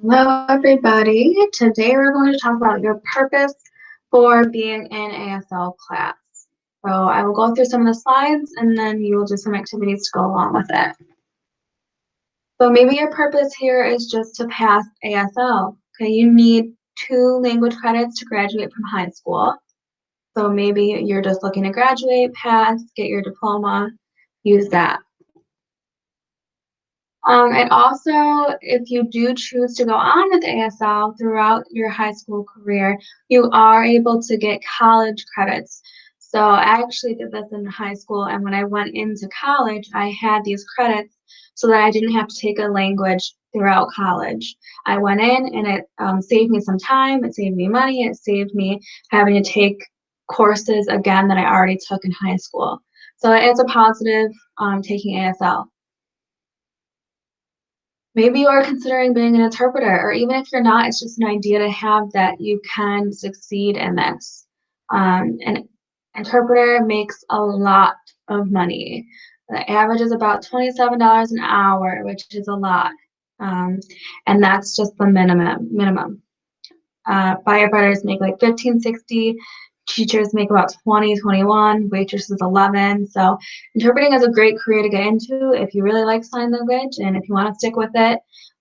Hello, everybody. Today we're going to talk about your purpose for being in ASL class. So I will go through some of the slides and then you will do some activities to go along with it. So maybe your purpose here is just to pass ASL. Okay, you need 2 language credits to graduate from high school. So maybe you're just looking to graduate, pass, get your diploma, use that. And also, if you do choose to go on with ASL throughout your high school career, you are able to get college credits. So I actually did this in high school, and when I went into college, I had these credits so that I didn't have to take a language throughout college. I went in, and it saved me some time, it saved me money, it saved me having to take courses again that I already took in high school. So it's a positive taking ASL. Maybe you are considering being an interpreter, or even if you're not, it's just an idea to have that you can succeed in this. An interpreter makes a lot of money. The average is about $27 an hour, which is a lot. And that's just the minimum. Firefighters make like 15, 60. Teachers make about 20, 21, waitresses 11. So interpreting is a great career to get into if you really like sign language and if you want to stick with it.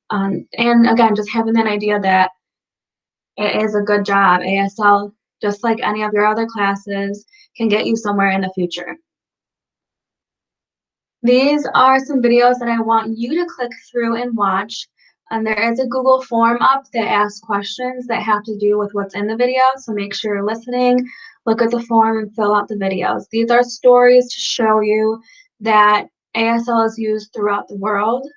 And again, just having that idea that it is a good job. ASL, just like any of your other classes, can get you somewhere in the future. These are some videos that I want you to click through and watch. And there is a Google form up that asks questions that have to do with what's in the video. So make sure you're listening, look at the form, and fill out the videos. These are stories to show you that ASL is used throughout the world.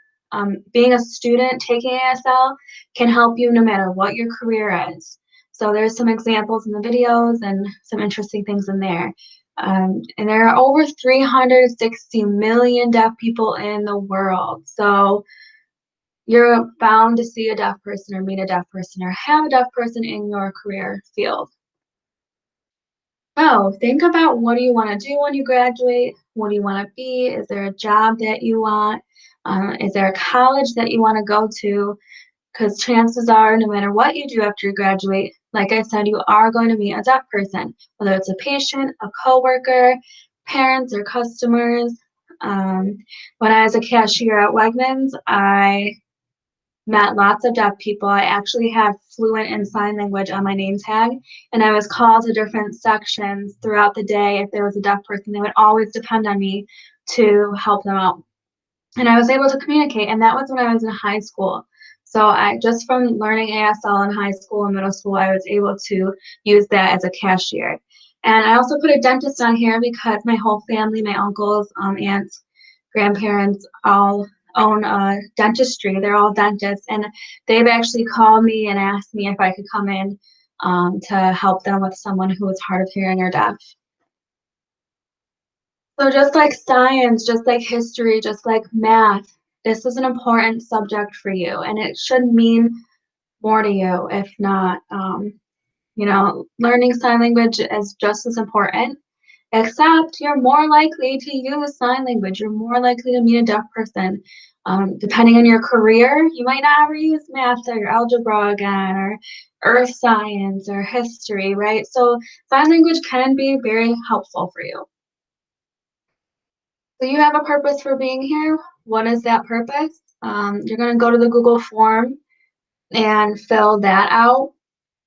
Being a student taking ASL can help you no matter what your career is. So there's some examples in the videos and some interesting things in there. And there are over 360 million deaf people in the world. So you're bound to see a deaf person or meet a deaf person or have a deaf person in your career field. So think about, what do you want to do when you graduate? What do you want to be? Is there a job that you want? Is there a college that you want to go to? Because chances are, no matter what you do after you graduate, like I said, you are going to meet a deaf person, whether it's a patient, a coworker, parents, or customers. When I was a cashier at Wegmans, I met lots of deaf people. I actually had fluent in sign language on my name tag, and I was called to different sections throughout the day. If there was a deaf person, they would always depend on me to help them out. And I was able to communicate, and that was when I was in high school. So I just from learning ASL in high school and middle school, I was able to use that as a cashier. And I also put a dentist on here because my whole family, my uncles, aunts, grandparents, all own dentistry. They're all dentists, and they've actually called me and asked me if I could come in to help them with someone who is hard of hearing or deaf. So just like science, just like history, just like math, this is an important subject for you, and it should mean more to you. If not, learning sign language is just as important, except you're more likely to use sign language. You're more likely to meet a deaf person. Depending on your career, you might not ever use math or algebra again, or earth science or history, right? So sign language can be very helpful for you. So you have a purpose for being here. What is that purpose? You're going to go to the Google form and fill that out.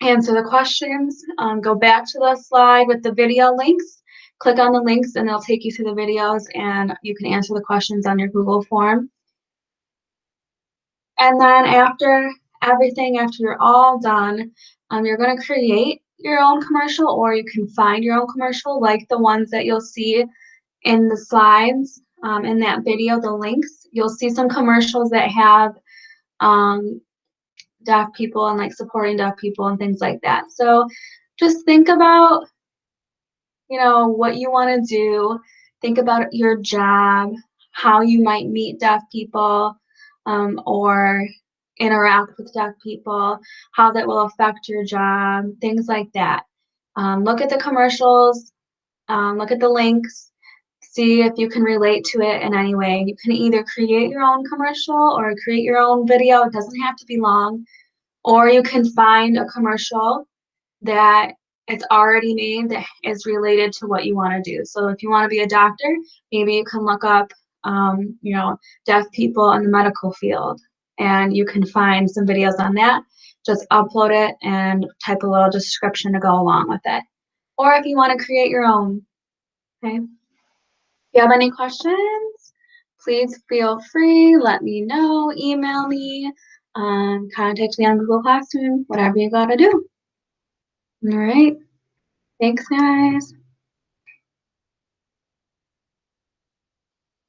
Answer the questions. Go back to the slide with the video links. Click on the links and they'll take you to the videos, and you can answer the questions on your Google form. And then after everything, after you're all done, you're going to create your own commercial, or you can find your own commercial like the ones that you'll see in the slides, in that video, the links. You'll see some commercials that have deaf people and like supporting deaf people and things like that. So just think about, what you want to do. Think about your job, how you might meet deaf people, or interact with deaf people, how that will affect your job, things like that. Look at the commercials, look at the links, see if you can relate to it in any way. You can either create your own commercial or create your own video. It doesn't have to be long. Or you can find a commercial that it's already made that is related to what you want to do. So if you want to be a doctor, maybe you can look up, deaf people in the medical field, and you can find some videos on that. Just upload it and type a little description to go along with it. Or if you want to create your own, okay? If you have any questions, please feel free, let me know, email me, contact me on Google Classroom, whatever you gotta do. All right. Thanks, guys.